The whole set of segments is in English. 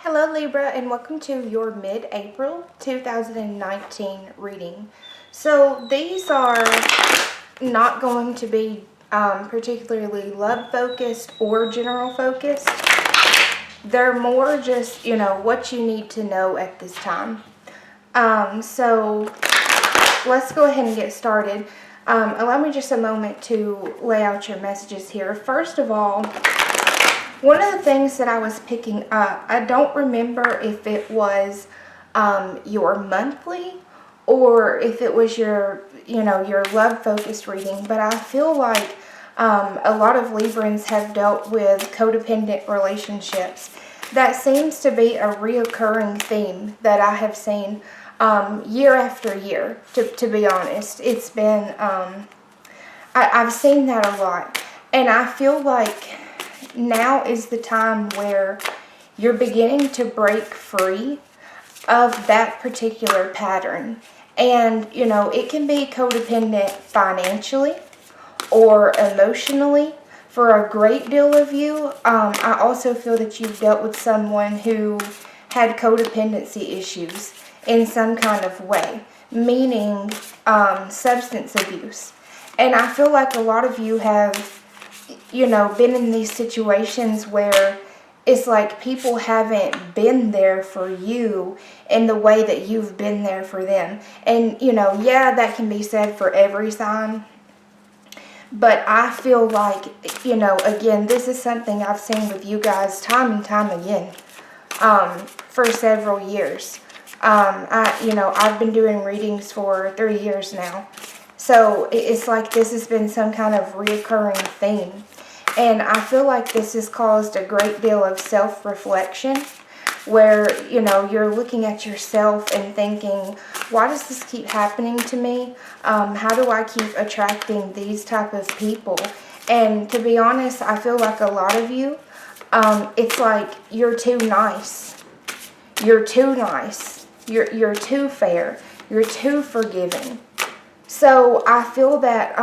Hello Libra, and welcome to your mid-April 2019 reading. So these are not going to be particularly love focused or general focused. They're more just, what you need to know at this time. So let's go ahead and get started. Allow me just a moment to lay out your messages here. First of all, one of the things that I was picking up, I don't remember if it was your monthly or if it was your love-focused reading, but I feel like a lot of Librans have dealt with codependent relationships. That seems to be a reoccurring theme that I have seen year after year, to be honest. It's been, I've seen that a lot, and I feel like now is the time where you're beginning to break free of that particular pattern. And, it can be codependent financially or emotionally for a great deal of you. I also feel that you've dealt with someone who had codependency issues in some kind of way, meaning substance abuse. And I feel like a lot of you have been in these situations where it's like people haven't been there for you in the way that you've been there for them. And, that can be said for every sign. But I feel like, again, this is something I've seen with you guys time and time again for several years. I've been doing readings for 3 years now. So it's like this has been some kind of reoccurring theme. And I feel like this has caused a great deal of self-reflection where, you're looking at yourself and thinking, why does this keep happening to me? How do I keep attracting these type of people? And to be honest, I feel like a lot of you, it's like you're too nice. You're too nice. You're too fair. You're too forgiving. So I feel that,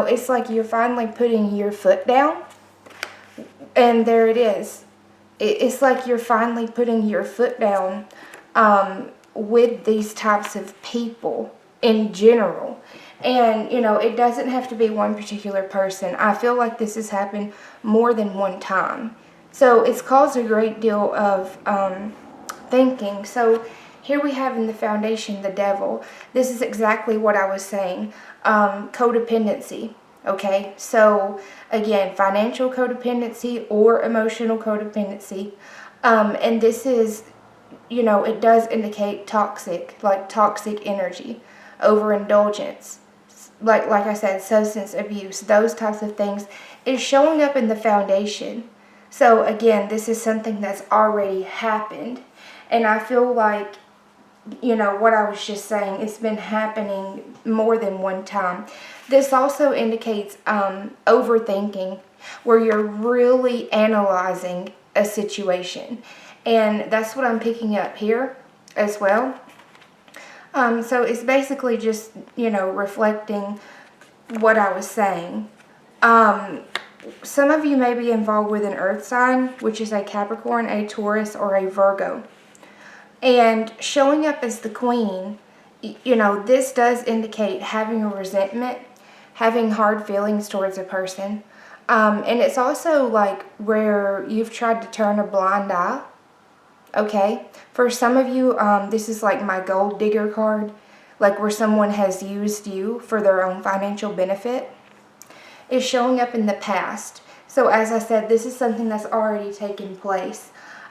it's like you're finally putting your foot down. And there it is. It's like you're finally putting your foot down with these types of people in general. And, it doesn't have to be one particular person. I feel like this has happened more than one time. So it's caused a great deal of thinking. So here we have in the foundation the devil. This is exactly what I was saying. Codependency. Okay, so again, financial codependency or emotional codependency. And this is, it does indicate toxic energy, overindulgence. Like I said, substance abuse, those types of things is showing up in the foundation. So again, this is something that's already happened. And I feel like, what I was just saying, it's been happening more than one time. This also indicates overthinking, where you're really analyzing a situation. And that's what I'm picking up here as well. So it's basically just, reflecting what I was saying. Some of you may be involved with an earth sign, which is a Capricorn, a Taurus, or a Virgo. And showing up as the queen, this does indicate having a resentment, having hard feelings towards a person. And it's also like where you've tried to turn a blind eye. Okay? For some of you, this is like my gold digger card, like where someone has used you for their own financial benefit. It's showing up in the past. So as I said, this is something that's already taken place.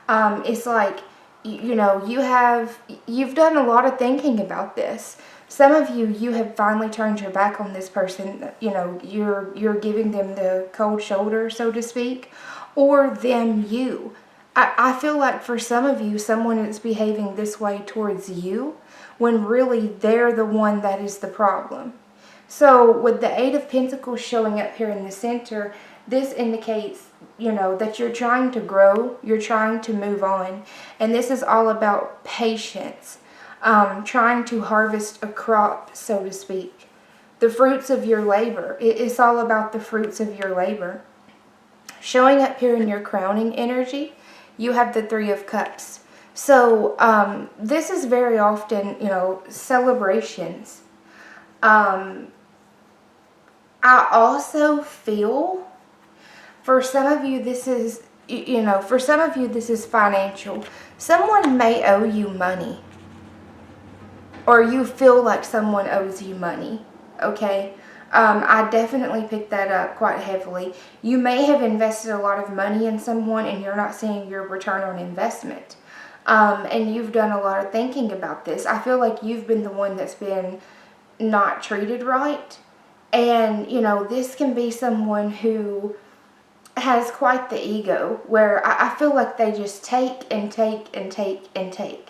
It's like, you've done a lot of thinking about this. Some of you have finally turned your back on this person. You're giving them the cold shoulder, so to speak, or them you. I feel like for some of you, someone is behaving this way towards you when really they're the one that is the problem. So with the Eight of Pentacles showing up here in the center, this indicates, that you're trying to grow, you're trying to move on. And this is all about patience, trying to harvest a crop, so to speak. The fruits of your labor. It's all about the fruits of your labor. Showing up here in your crowning energy you have the Three of Cups. So this is very often, celebrations. I also feel for some of you this is, for some of you this is financial. Someone may owe you money, or you feel like someone owes you money, okay? I definitely picked that up quite heavily. You may have invested a lot of money in someone and you're not seeing your return on investment. And you've done a lot of thinking about this. I feel like you've been the one that's been not treated right. And, this can be someone who has quite the ego, where I feel like they just take and take and take and take.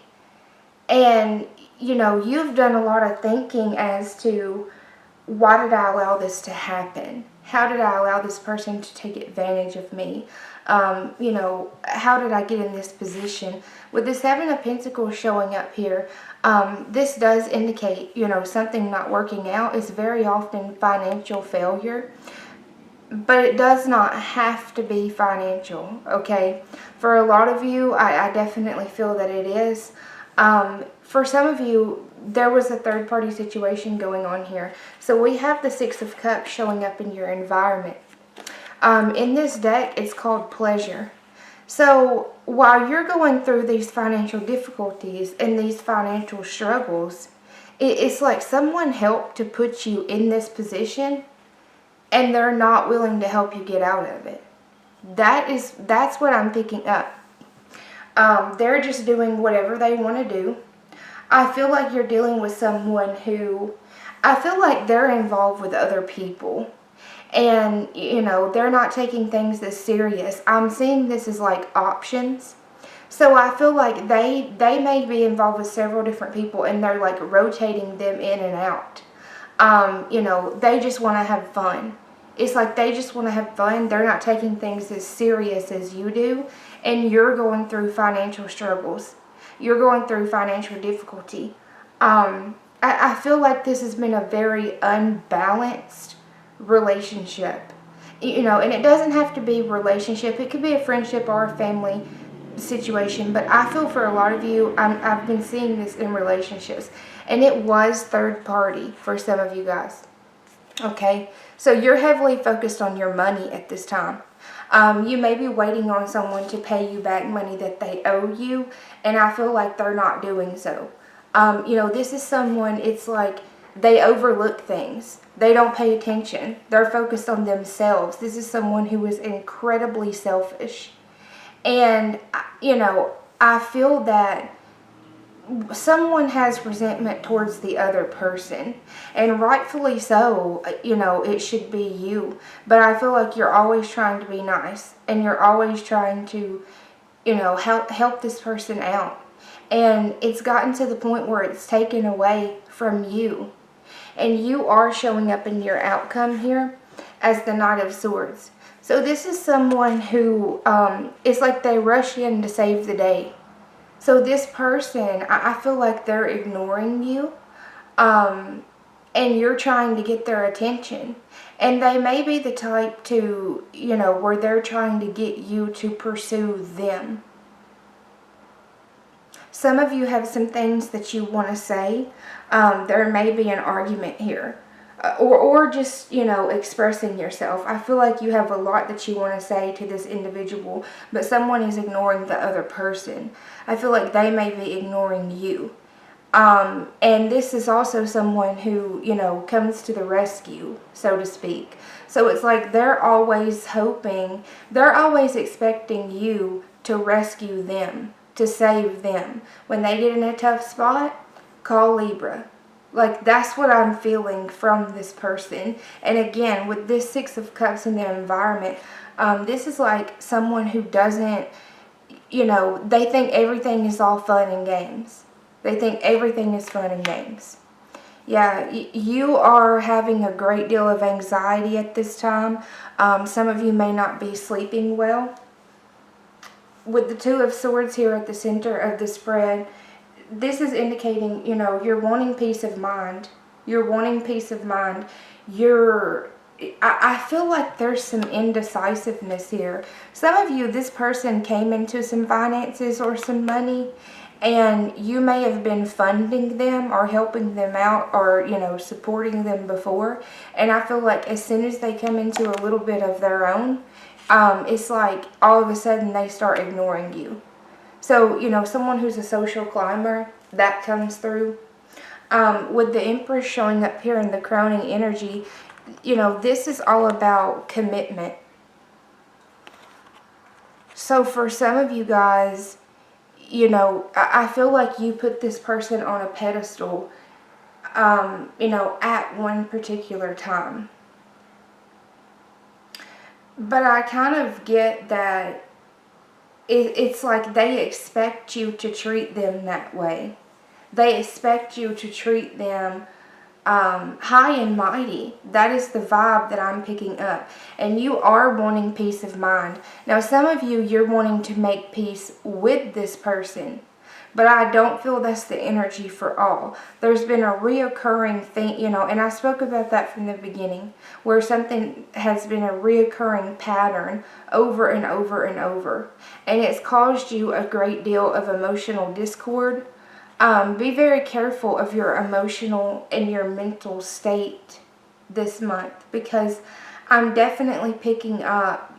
And, you've done a lot of thinking as to, why did I allow this to happen? How did I allow this person to take advantage of me? How did I get in this position? With the Seven of Pentacles showing up here, this does indicate, something not working out is very often financial failure. But it does not have to be financial, okay? For a lot of you, I definitely feel that it is. For some of you, there was a third-party situation going on here. So we have the Six of Cups showing up in your environment. In this deck, it's called Pleasure. So while you're going through these financial difficulties and these financial struggles, it's like someone helped to put you in this position and they're not willing to help you get out of it. That's what I'm picking up. They're just doing whatever they want to do. I feel like you're dealing with someone who, I feel like they're involved with other people. And, they're not taking things this serious. I'm seeing this as like options. So I feel like they may be involved with several different people and they're like rotating them in and out. They just want to have fun. It's like they just want to have fun. They're not taking things as serious as you do. And you're going through financial struggles. You're going through financial difficulty. I feel like this has been a very unbalanced relationship. And it doesn't have to be relationship. It could be a friendship or a family situation. But I feel for a lot of you, I've been seeing this in relationships. And it was third party for some of you guys. Okay? So you're heavily focused on your money at this time. You may be waiting on someone to pay you back money that they owe you, and I feel like they're not doing so. This is someone, it's like they overlook things. They don't pay attention. They're focused on themselves. This is someone who is incredibly selfish. And, I feel that someone has resentment towards the other person, and rightfully so. It should be you, but I feel like you're always trying to be nice and you're always trying to help this person out, and it's gotten to the point where it's taken away from you, and you are showing up in your outcome here as the Knight of Swords. So this is someone who it's like they rush in to save the day. So this person, I feel like they're ignoring you, and you're trying to get their attention. And they may be the type to, where they're trying to get you to pursue them. Some of you have some things that you want to say. There may be an argument here. Or just, expressing yourself. I feel like you have a lot that you want to say to this individual, but someone is ignoring the other person. I feel like they may be ignoring you. And this is also someone who, comes to the rescue, so to speak. So it's like they're always expecting you to rescue them, to save them. When they get in a tough spot, call Libra. Like, that's what I'm feeling from this person. And again, with this Six of Cups in their environment, this is like someone who doesn't, they think everything is all fun and games. They think everything is fun and games. Yeah, you are having a great deal of anxiety at this time. Some of you may not be sleeping well. With the Two of Swords here at the center of the spread, this is indicating, you're wanting peace of mind. You're wanting peace of mind. You're I feel like there's some indecisiveness here. Some of you, this person came into some finances or some money, and you may have been funding them or helping them out or, supporting them before. And I feel like as soon as they come into a little bit of their own, it's like all of a sudden they start ignoring you. So, someone who's a social climber, that comes through. With the Empress showing up here in the crowning energy, this is all about commitment. So for some of you guys, I feel like you put this person on a pedestal, at one particular time. But I kind of get that it's like they expect you to treat them that way. They expect you to treat them high and mighty. That is the vibe that I'm picking up. And you are wanting peace of mind. Now, some of you, you're wanting to make peace with this person. But I don't feel that's the energy for all. There's been a reoccurring thing, and I spoke about that from the beginning, where something has been a reoccurring pattern over and over and over. And it's caused you a great deal of emotional discord. Be very careful of your emotional and your mental state this month, because I'm definitely picking up,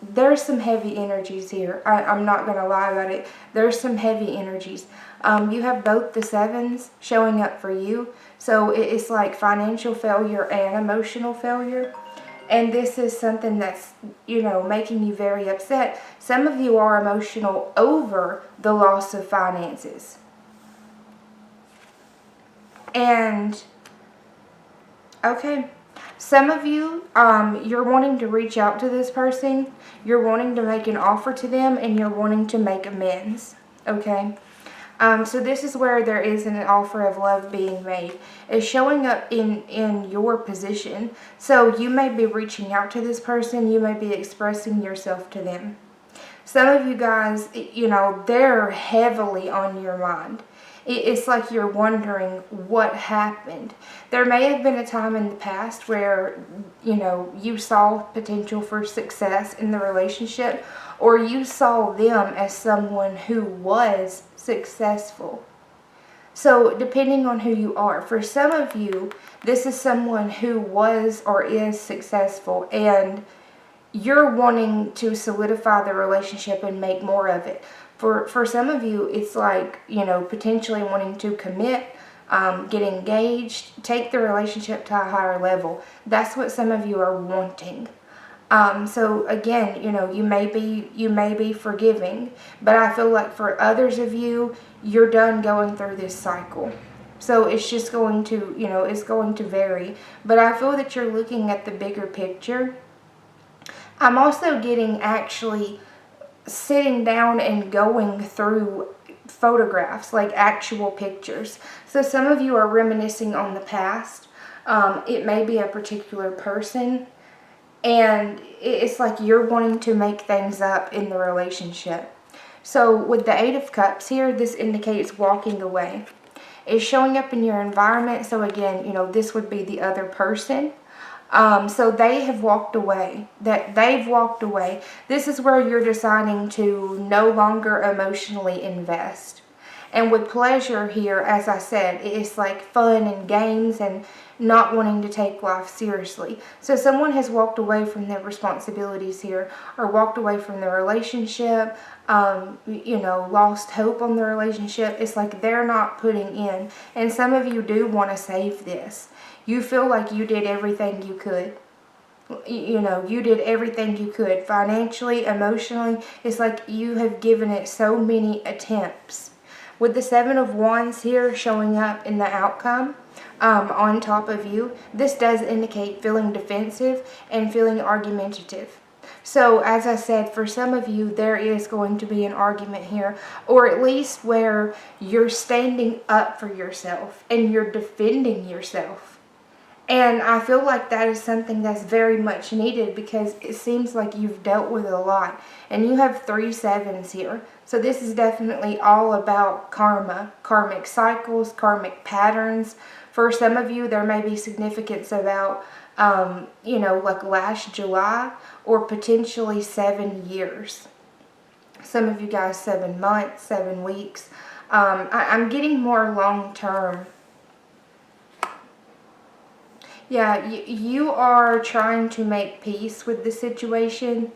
there's some heavy energies here. I'm not going to lie about it. There's some heavy energies. You have both the sevens showing up for you. So it's like financial failure and emotional failure. And this is something that's, making you very upset. Some of you are emotional over the loss of finances. And, okay, some of you, you're wanting to reach out to this person, you're wanting to make an offer to them, and you're wanting to make amends, okay? So this is where there is an offer of love being made. It's showing up in your position. So you may be reaching out to this person, you may be expressing yourself to them. Some of you guys, they're heavily on your mind. It's like you're wondering what happened. There may have been a time in the past where, you saw potential for success in the relationship, or you saw them as someone who was successful. So depending on who you are, for some of you, this is someone who was or is successful, and you're wanting to solidify the relationship and make more of it. For some of you, it's like, potentially wanting to commit, get engaged, take the relationship to a higher level. That's what some of you are wanting. So again, you may be forgiving, but I feel like for others of you, you're done going through this cycle. So it's just going to, it's going to vary. But I feel that you're looking at the bigger picture. I'm also getting actually sitting down and going through photographs, like actual pictures. So some of you are reminiscing on the past. It may be a particular person, and it's like you're wanting to make things up in the relationship. So with the Eight of Cups here, this indicates walking away. It's showing up in your environment. So again, this would be the other person. So they have walked away. They've walked away. This is where you're deciding to no longer emotionally invest. And with pleasure here, as I said, it's like fun and games and not wanting to take life seriously. So someone has walked away from their responsibilities here, or walked away from the relationship, lost hope on the relationship. It's like they're not putting in. And some of you do want to save this. You feel like you did everything you could. You did everything you could. Financially, emotionally, it's like you have given it so many attempts. With the Seven of Wands here showing up in the outcome on top of you, this does indicate feeling defensive and feeling argumentative. So, as I said, for some of you, there is going to be an argument here, or at least where you're standing up for yourself and you're defending yourself. And I feel like that is something that's very much needed, because it seems like you've dealt with a lot. And you have 3 sevens here. So this is definitely all about karma, karmic cycles, karmic patterns. For some of you, there may be significance about like last July, or potentially 7 years. Some of you guys 7 months, 7 weeks. I'm getting more long term. Yeah, you are trying to make peace with the situation.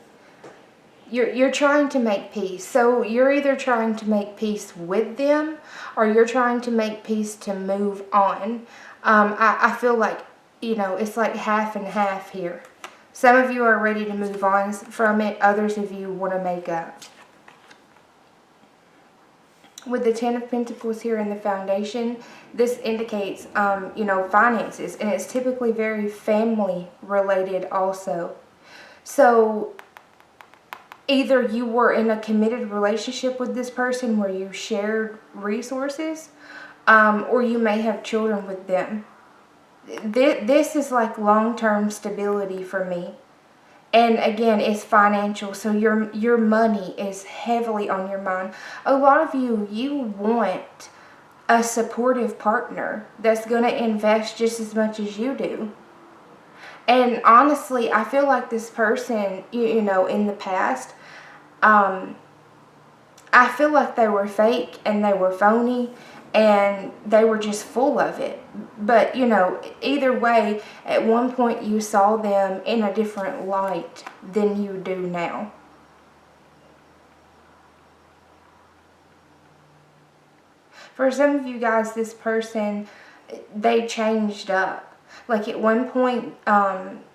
You're trying to make peace. So you're either trying to make peace with them, or you're trying to make peace to move on. I feel like, it's like half and half here. Some of you are ready to move on from it. Others of you want to make up. With the Ten of Pentacles here in the foundation, this indicates, finances. And it's typically very family related also. So either you were in a committed relationship with this person where you shared resources, or you may have children with them. This is like long-term stability for me. And again, it's financial, so your money is heavily on your mind. A lot of you want a supportive partner that's going to invest just as much as you do. And honestly, I feel like this person, in the past, I feel like they were fake and they were phony and they were just full of it. But, either way, at one point you saw them in a different light than you do now. For some of you guys, this person, they changed up. Like at one point,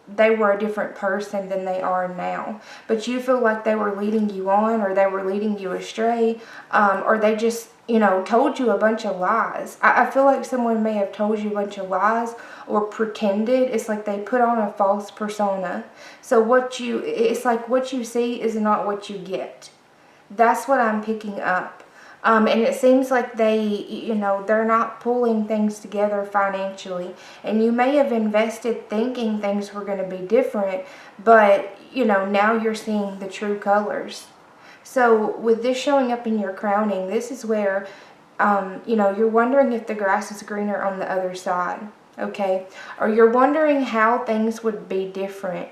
they were a different person than they are now. But you feel like they were leading you on, or they were leading you astray, or they just, told you a bunch of lies. I feel like someone may have told you a bunch of lies or pretended. It's like they put on a false persona. So it's like what you see is not what you get. That's what I'm picking up. And it seems like they're not pulling things together financially. And you may have invested thinking things were going to be different, but, now you're seeing the true colors. So with this showing up in your crowning, this is where, you're wondering if the grass is greener on the other side, okay? Or you're wondering how things would be different.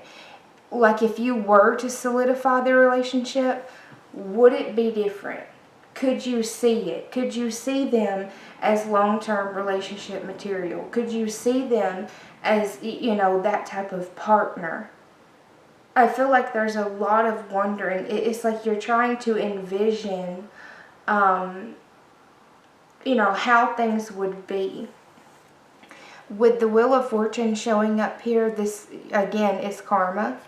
Like if you were to solidify the relationship, would it be different? Could you see it? Could you see them as long-term relationship material? Could you see them as, that type of partner? I feel like there's a lot of wondering. It's like you're trying to envision, how things would be. With the Wheel of Fortune showing up here, this, again, is karma.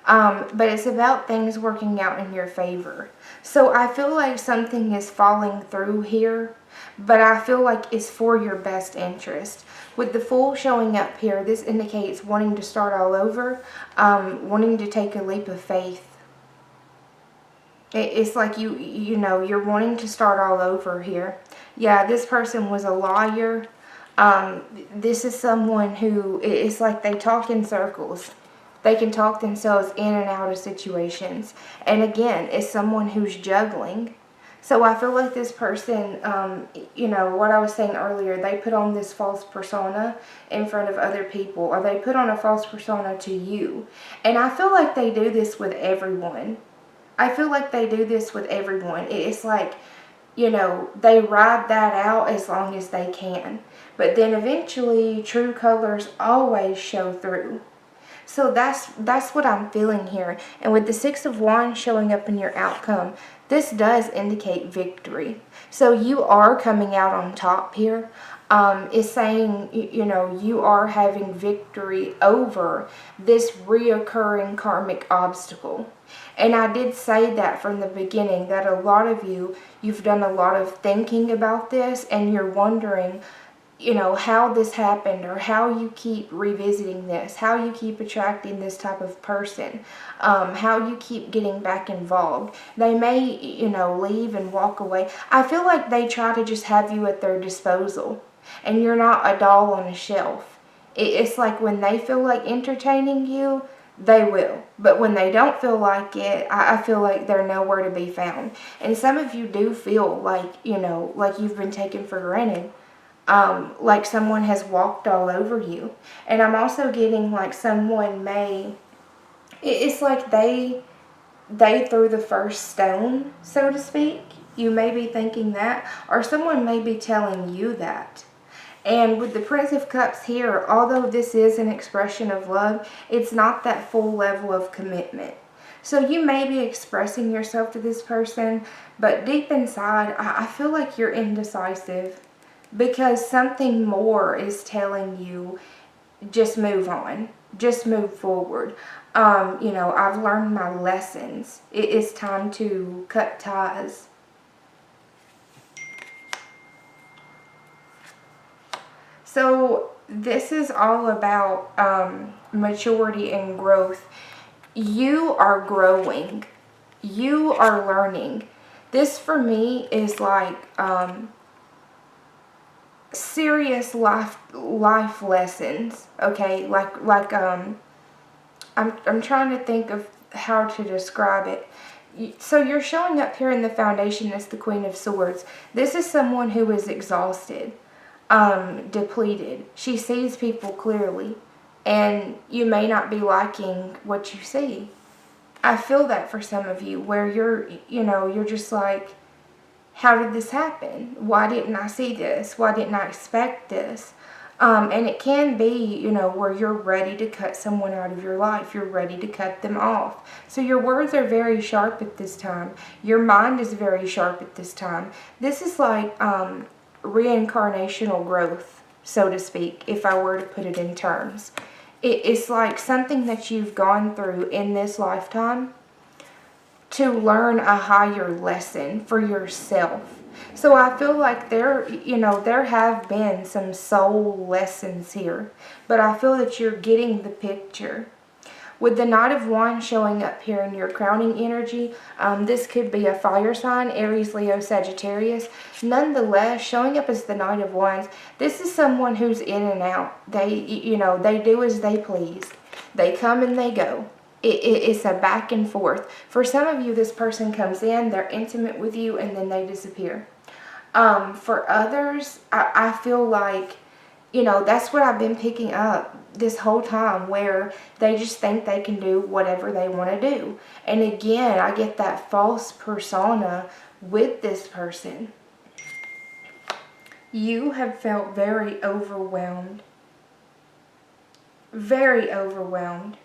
But it's about things working out in your favor. So I feel like something is falling through here, but I feel like it's for your best interest. With the Fool showing up here, this indicates wanting to start all over, wanting to take a leap of faith. It's like you're wanting to start all over here. Yeah, this person was a liar. This is someone who, it's like they talk in circles. They can talk themselves in and out of situations. And again, it's someone who's juggling. So I feel like this person, what I was saying earlier, they put on this false persona in front of other people, or they put on a false persona to you. And I feel like they do this with everyone. It's like, they ride that out as long as they can. But then eventually, true colors always show through. So that's what I'm feeling here. And with the Six of Wands showing up in your outcome, this does indicate victory. So you are coming out on top here. It's saying, you are having victory over this reoccurring karmic obstacle. And I did say that from the beginning, that a lot of you've done a lot of thinking about this, and you're wondering, how this happened, or how you keep revisiting this, how you keep attracting this type of person, how you keep getting back involved. They may, leave and walk away. I feel like they try to just have you at their disposal, and you're not a doll on a shelf. It's like when they feel like entertaining you, they will. But when they don't feel like it, I feel like they're nowhere to be found. And some of you do feel like, like you've been taken for granted. like someone has walked all over you. And I'm also getting like someone it's like they threw the first stone, so to speak. You may be thinking that, or someone may be telling you that. And with the Prince of Cups here, although this is an expression of love, it's not that full level of commitment. So you may be expressing yourself to this person, but deep inside, I feel like you're indecisive because something more is telling you, just move on, just move forward. I've learned my lessons. It is time to cut ties. So this is all about maturity and growth. You are growing. You are learning. This for me is like serious life lessons. Okay, I'm trying to think of how to describe it. So you're showing up here in the foundation as the Queen of Swords. This is someone who is exhausted, depleted. She sees people clearly, and you may not be liking what you see. I feel that for some of you, where you're just like, how did this happen? Why didn't I see this? Why didn't I expect this? And it can be, where you're ready to cut someone out of your life. You're ready to cut them off. So your words are very sharp at this time. Your mind is very sharp at this time. This is like reincarnational growth, so to speak, if I were to put it in terms. It's like something that you've gone through in this lifetime to learn a higher lesson for yourself. So I feel like there have been some soul lessons here, but I feel that you're getting the picture. With the Knight of Wands showing up here in your crowning energy, this could be a fire sign, Aries, Leo, Sagittarius. Nonetheless, showing up as the Knight of Wands, this is someone who's in and out. They do as they please. They come and they go. It's a back and forth. For some of you, this person comes in, they're intimate with you, and then they disappear. For others, I feel like, that's what I've been picking up this whole time, where they just think they can do whatever they want to do. And again, I get that false persona with this person. You have felt very overwhelmed. Very overwhelmed.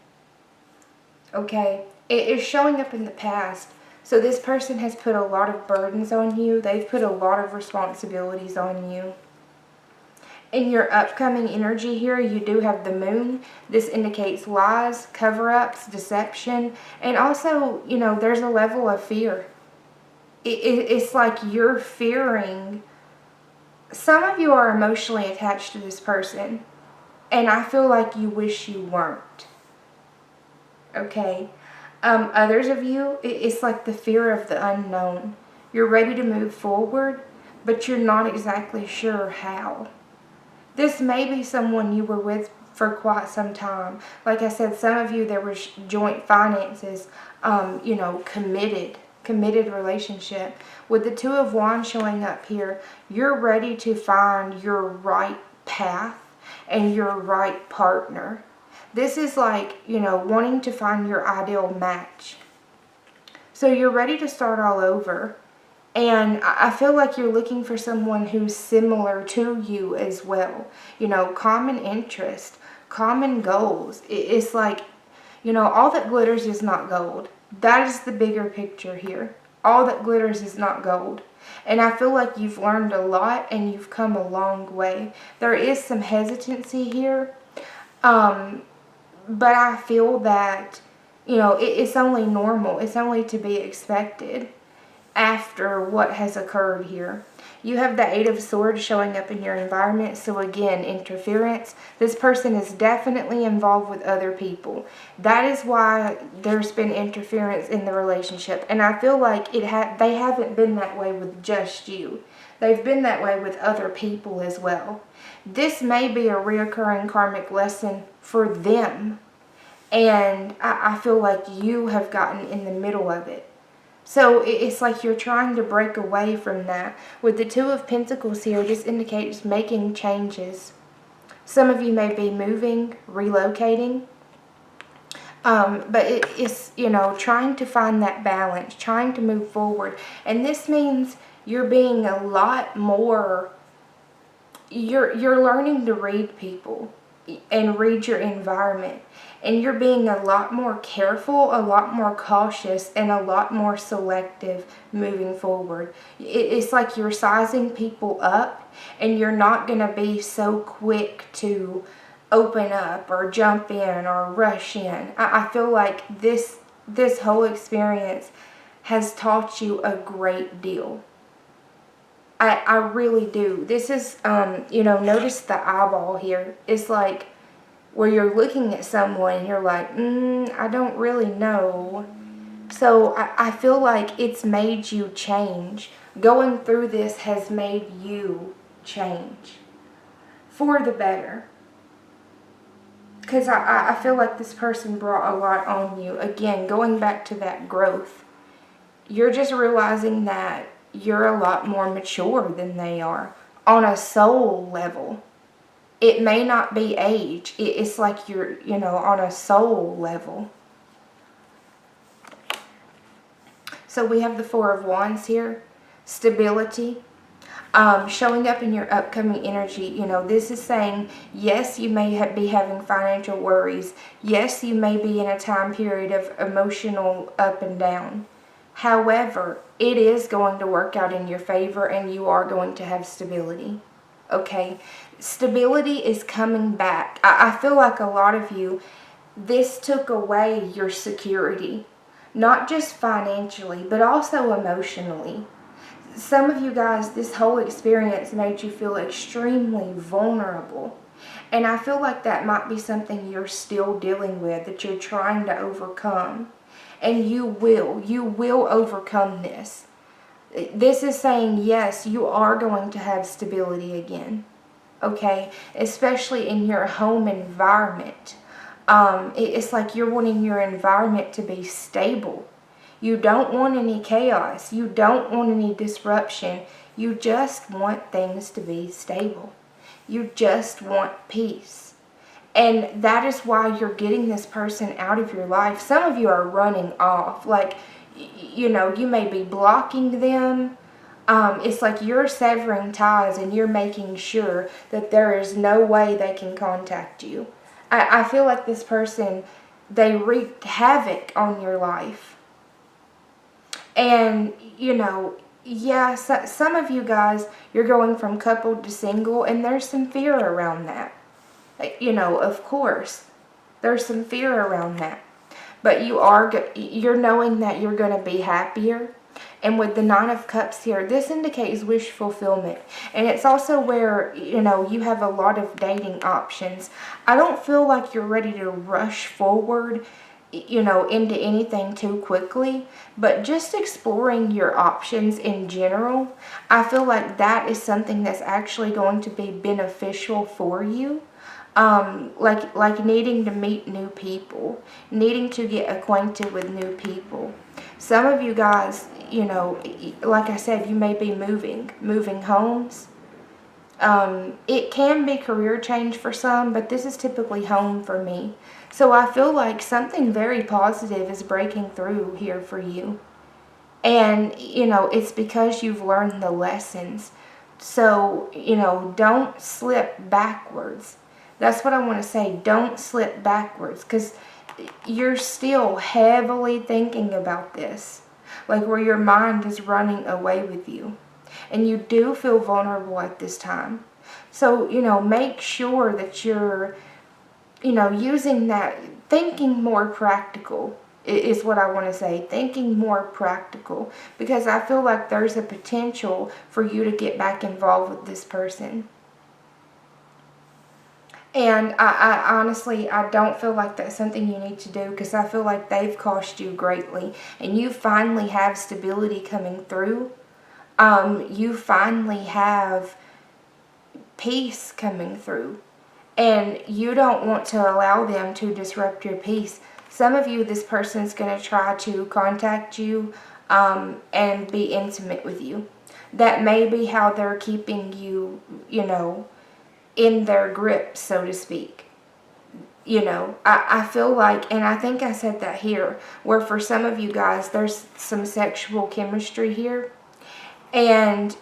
Okay, it is showing up in the past. So this person has put a lot of burdens on you. They've put a lot of responsibilities on you. In your upcoming energy here, you do have the Moon. This indicates lies, cover-ups, deception, and also, there's a level of fear. It's like you're fearing. Some of you are emotionally attached to this person, and I feel like you wish you weren't. Okay, others of you, it's like the fear of the unknown. You're ready to move forward, but you're not exactly sure how. This may be someone you were with for quite some time. Like I said, some of you, there was joint finances, committed relationship. With the Two of Wands showing up here, you're ready to find your right path and your right partner. This is like, wanting to find your ideal match. So you're ready to start all over. And I feel like you're looking for someone who's similar to you as well. Common interest, common goals. It's like, all that glitters is not gold. That is the bigger picture here. All that glitters is not gold. And I feel like you've learned a lot and you've come a long way. There is some hesitancy here. But I feel that, it's only normal. It's only to be expected after what has occurred here. You have the Eight of Swords showing up in your environment. So again, interference. This person is definitely involved with other people. That is why there's been interference in the relationship. And I feel like they haven't been that way with just you. They've been that way with other people as well. This may be a reoccurring karmic lesson for them. And I feel like you have gotten in the middle of it. So it's like you're trying to break away from that. With the Two of Pentacles here, this indicates making changes. Some of you may be moving, relocating. But it's, you know, trying to find that balance, trying to move forward. And this means you're being a lot more, you're learning to read people and read your environment. And you're being a lot more careful, a lot more cautious, and a lot more selective moving forward. It's like you're sizing people up, and you're not going to be so quick to open up or jump in or rush in. I feel like this whole experience has taught you a great deal. I really do. This is, you know, notice the eyeball here. It's like where you're looking at someone and you're like, I don't really know. So I feel like it's made you change. Going through this has made you change for the better. Because I feel like this person brought a lot on you. Again, going back to that growth. You're just realizing that you're a lot more mature than they are on a soul level. It may not be age. It's like you're, you know, on a soul level. So we have the Four of Wands here. Stability. Showing up in your upcoming energy. You know, this is saying, yes, you may be having financial worries. Yes, you may be in a time period of emotional up and down. However, it is going to work out in your favor and you are going to have stability. Okay? Stability is coming back. I feel like a lot of you, this took away your security. Not just financially, but also emotionally. Some of you guys, this whole experience made you feel extremely vulnerable. And I feel like that might be something you're still dealing with, that you're trying to overcome. And you will overcome this. This is saying, yes, you are going to have stability again. Okay? Especially in your home environment. It's like you're wanting your environment to be stable. You don't want any chaos. You don't want any disruption. You just want things to be stable. You just want peace. And that is why you're getting this person out of your life. Some of you are running off. Like, you know, you may be blocking them. It's like you're severing ties and you're making sure that there is no way they can contact you. I feel like this person, they wreaked havoc on your life. And, you know, yeah, some of you guys, you're going from coupled to single, and there's some fear around that. You know, of course, there's some fear around that. But you're knowing that you're going to be happier. And with the Nine of Cups here, this indicates wish fulfillment. And it's also where, you know, you have a lot of dating options. I don't feel like you're ready to rush forward, you know, into anything too quickly, but just exploring your options in general, I feel like that is something that's actually going to be beneficial for you. Like needing to meet new people, needing to get acquainted with new people. Some of you guys, you know, like I said, you may be moving homes. It can be career change for some, but this is typically home for me. So I feel like something very positive is breaking through here for you. And, you know, it's because you've learned the lessons. So, you know, don't slip backwards. That's what I want to say. Don't slip backwards, because you're still heavily thinking about this. Like where your mind is running away with you. And you do feel vulnerable at this time. So, you know, make sure that you're, you know, using that, thinking more practical is what I want to say. Thinking more practical. Because I feel like there's a potential for you to get back involved with this person. And I honestly, I don't feel like that's something you need to do, because I feel like they've cost you greatly. And you finally have stability coming through. You finally have peace coming through. And you don't want to allow them to disrupt your peace. Some of you, this person's going to try to contact you and be intimate with you. That may be how they're keeping you, in their grip, so to speak. I feel like, and I think I said that here, where for some of you guys, there's some sexual chemistry here. And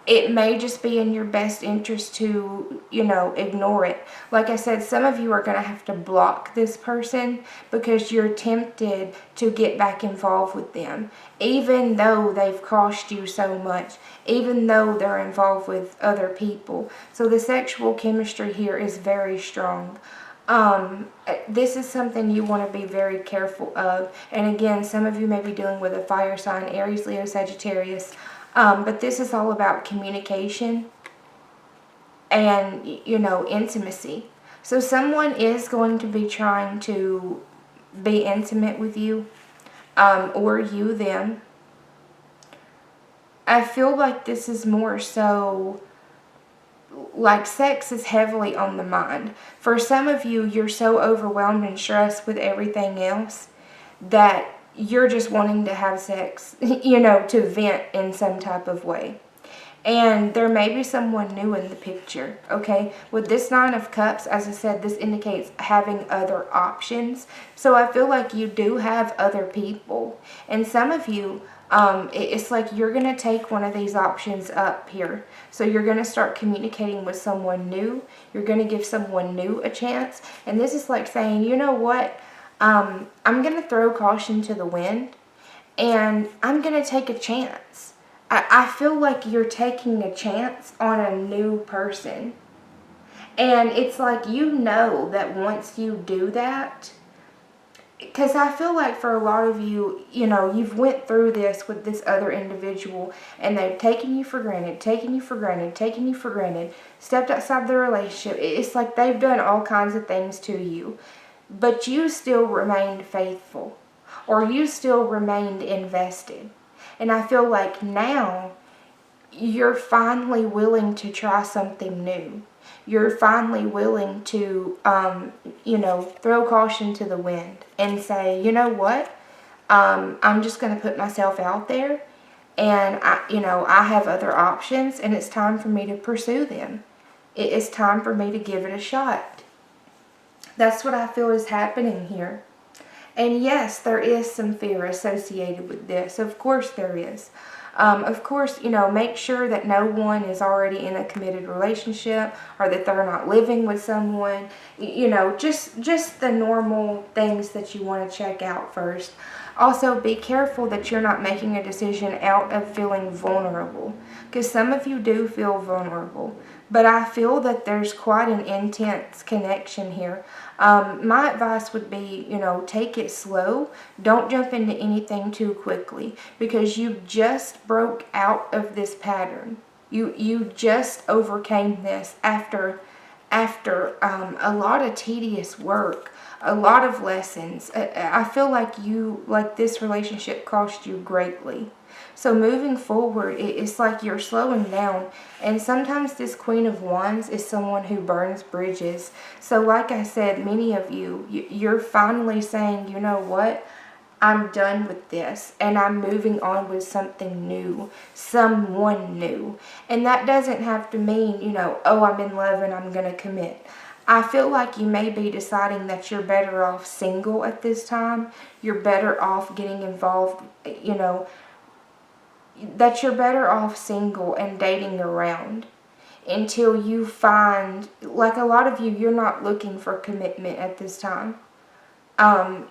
it may just be in your best interest to, ignore it. Like I said, some of you are going to have to block this person because you're tempted to get back involved with them, even though they've cost you so much, even though they're involved with other people. So the sexual chemistry here is very strong. This is something you want to be very careful of. And again, some of you may be dealing with a fire sign, Aries, Leo, Sagittarius. But this is all about communication and, intimacy. So someone is going to be trying to be intimate with you, or you them. I feel like this is more so, like sex is heavily on the mind. For some of you, you're so overwhelmed and stressed with everything else that you're just wanting to have sex, to vent in some type of way. And there may be someone new in the picture, okay? With this Nine of Cups, as I said, this indicates having other options. So I feel like you do have other people. And some of you, it's like you're going to take one of these options up here. So you're going to start communicating with someone new. You're going to give someone new a chance. And this is like saying, you know what? I'm going to throw caution to the wind, and I'm going to take a chance. I feel like you're taking a chance on a new person. And it's like that once you do that, because I feel like for a lot of you, you've went through this with this other individual, and they've taken you for granted, stepped outside the relationship. It's like they've done all kinds of things to you. But you still remained faithful, or you still remained invested. And I feel like now you're finally willing to try something new. You're finally willing to, throw caution to the wind and say, you know what, I'm just going to put myself out there, and I have other options, and it's time for me to pursue them. It is time for me to give it a shot. That's what I feel is happening here. And yes, there is some fear associated with this. Of course there is. Of course, make sure that no one is already in a committed relationship, or that they're not living with someone. Just the normal things that you want to check out first. Also, be careful that you're not making a decision out of feeling vulnerable, because some of you do feel vulnerable. But I feel that there's quite an intense connection here. My advice would be, take it slow. Don't jump into anything too quickly, because you just broke out of this pattern. You just overcame this after a lot of tedious work, a lot of lessons. I feel like this relationship cost you greatly. So moving forward, it's like you're slowing down. And sometimes this Queen of Wands is someone who burns bridges. So like I said, many of you, you're finally saying, you know what? I'm done with this, and I'm moving on with something new, someone new. And that doesn't have to mean, I'm in love and I'm going to commit. I feel like you may be deciding that you're better off single at this time. You're better off getting involved, that you're better off single and dating around until you find, like a lot of you, you're not looking for commitment at this time.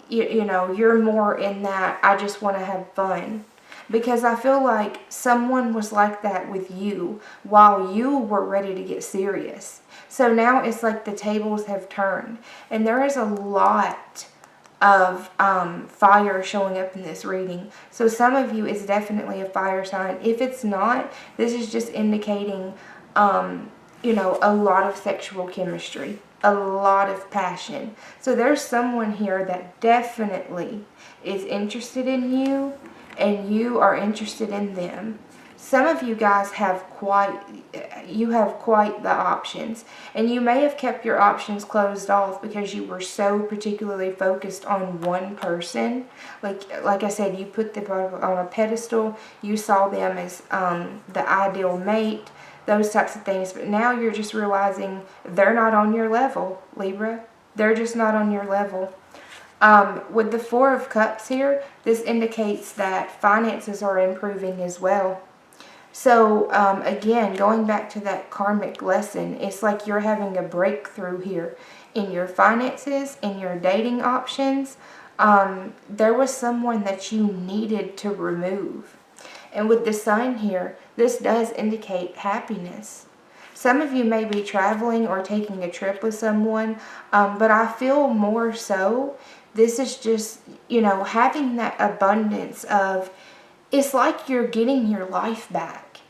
You're more in that, I just want to have fun. Because I feel like someone was like that with you while you were ready to get serious. So now it's like the tables have turned. And there is a lot of fire showing up in this reading. So some of you is definitely a fire sign. If it's not, this is just indicating, a lot of sexual chemistry, a lot of passion. So there's someone here that definitely is interested in you, and you are interested in them. some of you guys have quite the options, and you may have kept your options closed off because you were so particularly focused on one person. Like I said, you put them on a pedestal. You saw them as the ideal mate, those types of things. But now you're just realizing they're not on your level, Libra. They're just not on your level. With the Four of Cups here, this indicates that finances are improving as well. So, again, going back to that karmic lesson, it's like you're having a breakthrough here in your finances, in your dating options. There was someone that you needed to remove. And with the Sun here, this does indicate happiness. Some of you may be traveling or taking a trip with someone, but I feel more so, this is just, having that abundance of, it's like you're getting your life back.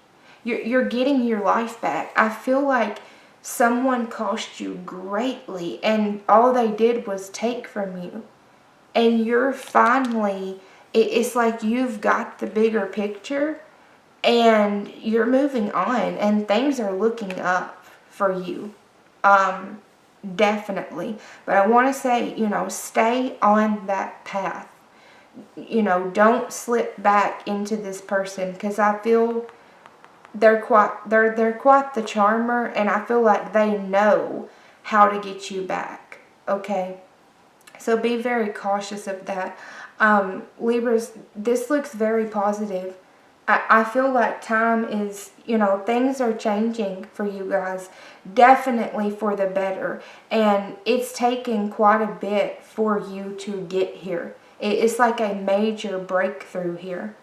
You're getting your life back. I feel like someone cost you greatly and all they did was take from you. And you're finally, it's like you've got the bigger picture and you're moving on and things are looking up for you. Definitely. But I want to say, stay on that path. Don't slip back into this person, because I feel they're quite the charmer, and I feel like they know how to get you back. Okay, so be very cautious of that. Libras, this looks very positive. I feel like time is, things are changing for you guys, definitely for the better, and it's taken quite a bit for you to get here. It's like a major breakthrough here.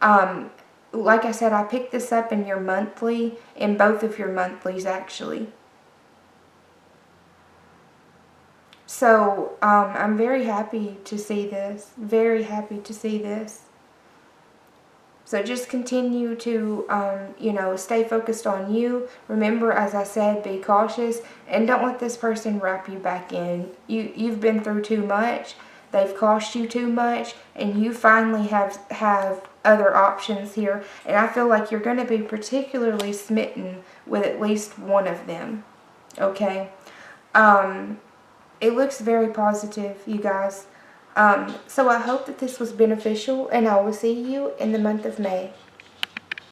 Like I said, I picked this up in your monthly, in both of your monthlies actually. So, I'm very happy to see this. Very happy to see this. So just continue to, stay focused on you. Remember, as I said, be cautious and don't let this person wrap you back in. You've been through too much. They've cost you too much, and you finally have other options here. And I feel like you're going to be particularly smitten with at least one of them. Okay? It looks very positive, you guys. So I hope that this was beneficial, and I will see you in the month of May.